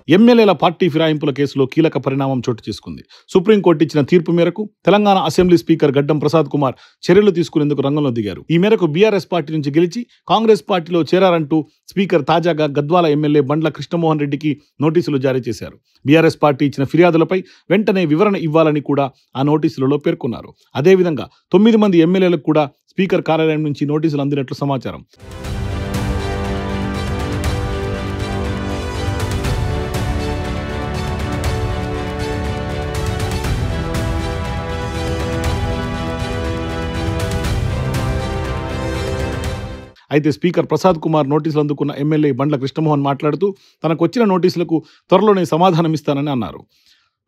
ఎమ్మెల్యేల పార్టీ ఫిరాయింపుల కేసులో కీలక పరిణామం చోటు చేసుకుంది. సుప్రీంకోర్టు ఇచ్చిన తీర్పు మేరకు తెలంగాణ అసెంబ్లీ స్పీకర్ గడ్డం ప్రసాద్ కుమార్ చర్యలు తీసుకునేందుకు రంగంలో దిగారు. ఈ మేరకు బీఆర్ఎస్ పార్టీ నుంచి గెలిచి కాంగ్రెస్ పార్టీలో చేరారంటూ స్పీకర్ తాజాగా గద్వాల ఎమ్మెల్యే బండ్ల కృష్ణమోహన్ రెడ్డికి నోటీసులు జారీ చేశారు. బీఆర్ఎస్ పార్టీ ఇచ్చిన ఫిర్యాదులపై వెంటనే వివరణ ఇవ్వాలని కూడా ఆ నోటీసులలో పేర్కొన్నారు. అదేవిధంగా 9 మంది ఎమ్మెల్యేలకు కూడా స్పీకర్ కార్యాలయం నుంచి నోటీసులు అందినట్లు సమాచారం. అయితే స్పీకర్ ప్రసాద్ కుమార్ నోటీసులు అందుకున్న ఎమ్మెల్యే బండ్ల కృష్ణమోహన్ మాట్లాడుతూ తనకు వచ్చిన నోటీసులకు త్వరలోనే సమాధానమిస్తానని అన్నారు.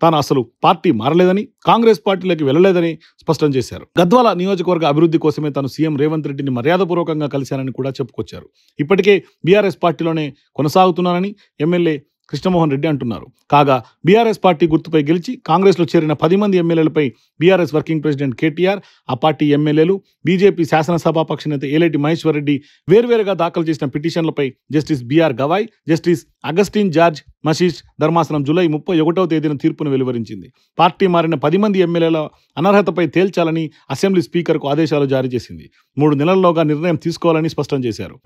తాను అసలు పార్టీ మారలేదని, కాంగ్రెస్ పార్టీలోకి వెళ్లలేదని స్పష్టం చేశారు. గద్వాల నియోజకవర్గ అభివృద్ధి కోసమే తాను సీఎం రేవంత్ రెడ్డిని మర్యాదపూర్వకంగా కలిశానని కూడా చెప్పుకొచ్చారు. ఇప్పటికే బీఆర్ఎస్ పార్టీలోనే కొనసాగుతున్నానని ఎమ్మెల్యే కృష్ణమోహన్ రెడ్డి అంటున్నారు. కాగా బీఆర్ఎస్ పార్టీ గుర్తుపై గెలిచి కాంగ్రెస్లో చేరిన 10 మంది ఎమ్మెల్యేలపై బీఆర్ఎస్ వర్కింగ్ ప్రెసిడెంట్ కేటీఆర్, ఆ పార్టీ ఎమ్మెల్యేలు, బీజేపీ శాసనసభాపక్ష నేత ఏలేటి మహేశ్వర్ రెడ్డి వేర్వేరుగా దాఖలు చేసిన పిటిషన్లపై justice B R Gavai, justice Augustine George Masih ధర్మాసనం జూలై 31వ తేదీన తీర్పును వెలువరించింది. పార్టీ మారిన 10 మంది ఎమ్మెల్యేల అనర్హతపై తేల్చాలని అసెంబ్లీ స్పీకర్కు ఆదేశాలు జారీ చేసింది. 3 నెలల్లోగా నిర్ణయం తీసుకోవాలని స్పష్టం చేశారు.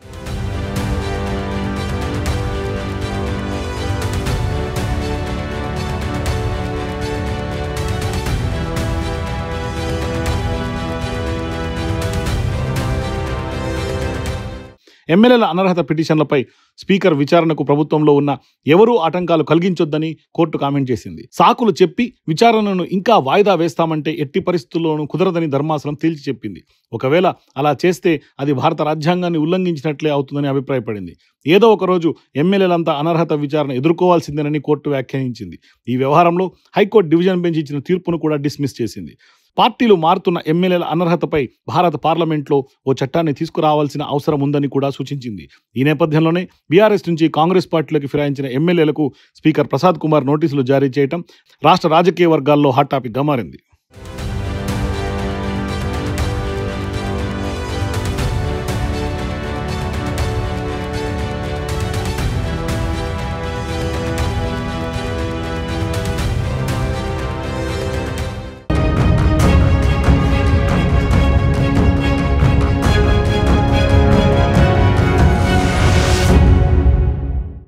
ఎమ్మెల్యేల అనర్హత పిటిషన్లపై స్పీకర్ విచారణకు ప్రభుత్వంలో ఉన్న ఎవరూ ఆటంకాలు కలిగించొద్దని కోర్టు కామెంట్ చేసింది. సాకులు చెప్పి విచారణను ఇంకా వాయిదా వేస్తామంటే ఎట్టి పరిస్థితుల్లోనూ కుదరదని ధర్మాసనం తేల్చి చెప్పింది. ఒకవేళ అలా చేస్తే అది భారత రాజ్యాంగాన్ని ఉల్లంఘించినట్లే అవుతుందని అభిప్రాయపడింది. ఏదో ఒక రోజు ఎమ్మెల్యేలంతా అనర్హత విచారణ ఎదుర్కోవాల్సిందేనని కోర్టు వ్యాఖ్యానించింది. ఈ వ్యవహారంలో హైకోర్టు డివిజన్ బెంచ్ ఇచ్చిన తీర్పును కూడా డిస్మిస్ చేసింది. పార్టీలు మారుతున్న ఎమ్మెల్యేల అనర్హతపై భారత పార్లమెంట్లో ఓ చట్టాన్ని తీసుకురావాల్సిన అవసరం ఉందని కూడా సూచించింది. ఈ నేపథ్యంలోనే బీఆర్ఎస్ నుంచి కాంగ్రెస్ పార్టీలోకి ఫిరాయించిన ఎమ్మెల్యేలకు స్పీకర్ ప్రసాద్ కుమార్ నోటీసులు జారీ చేయడం రాష్ట్ర రాజకీయ వర్గాల్లో హాట్ టాపిక్గా మారింది.